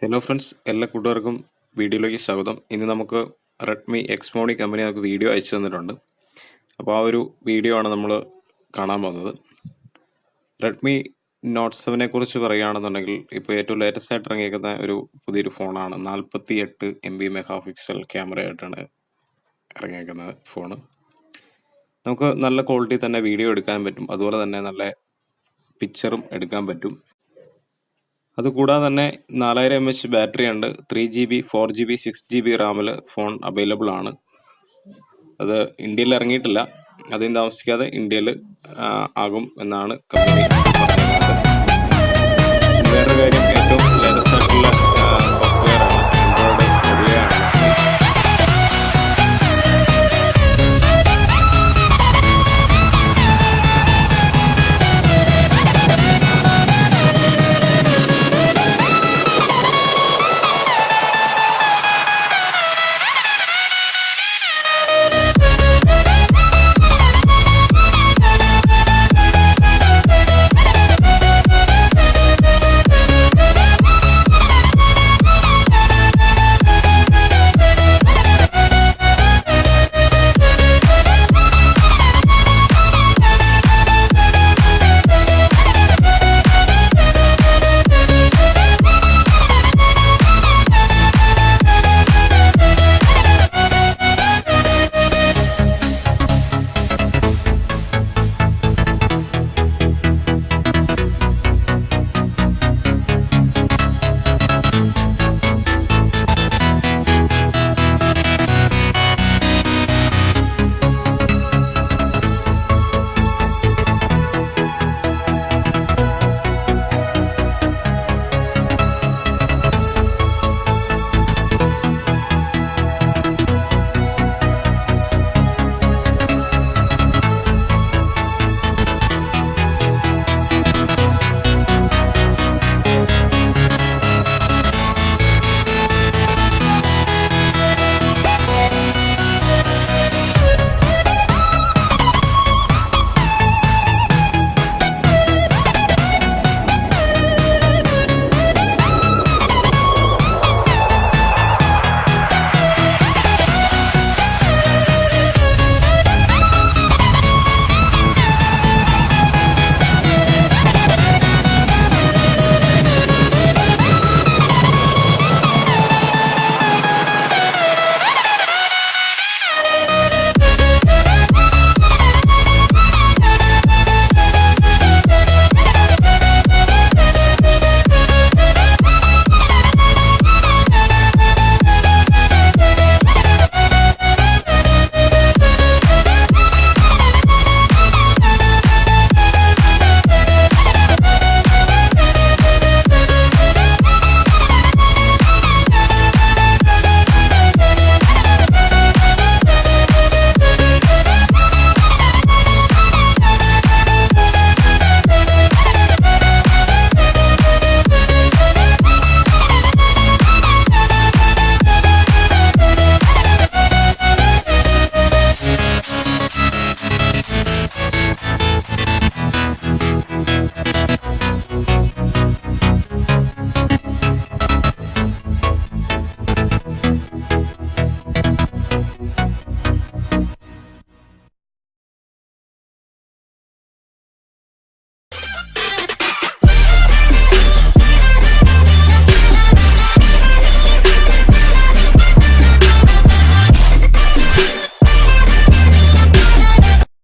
Hello friends, എല്ലാ കൂട്ടുകാർക്കും വീഡിയോയിലേക്ക് സ്വാഗതം. ഇന്ന് നമുക്ക് റെഡ്മി എക്സ്മോണി കമ്പനി നമുക്ക് വീഡിയോ അയച്ചു തന്നിട്ടുണ്ട്. അപ്പോൾ ആ ഒരു വീഡിയോ ആണ് നമ്മൾ കാണാൻ പോകുന്നത്. റെഡ്മി നോട്ട് 7 കുറിച്ച് പറയുകയാണെന്നുണ്ടെങ്കിൽ ഇപ്പോൾ ഏറ്റവും ലേറ്റസ്റ്റ് ആയിട്ട് ഇറങ്ങിയിരിക്കുന്ന ഒരു പുതിയൊരു ഫോണാണ്. 48 MB മെഗാപിക്സൽ ക്യാമറയായിട്ടാണ് ഇറങ്ങിയിരിക്കുന്നത് ഫോണ്. നമുക്ക് നല്ല ക്വാളിറ്റി തന്നെ വീഡിയോ എടുക്കാൻ പറ്റും, അതുപോലെ തന്നെ നല്ല പിക്ചറും എടുക്കാൻ പറ്റും. അതുകൂടാതെ തന്നെ 4000 mAh ബാറ്ററി ഉണ്ട്. 3GB 4GB 6GB റാമിൽ phone available ആണ്. അത് ഇന്ത്യയിൽ ഇറങ്ങിയിട്ടില്ല. അധികം താമസിക്കാതെ ഇന്ത്യയിൽ ആകും എന്നാണ് കമ്പനി പറഞ്ഞിരിക്കുന്നത്. വേറൊരു കാര്യം, ഏറ്റവും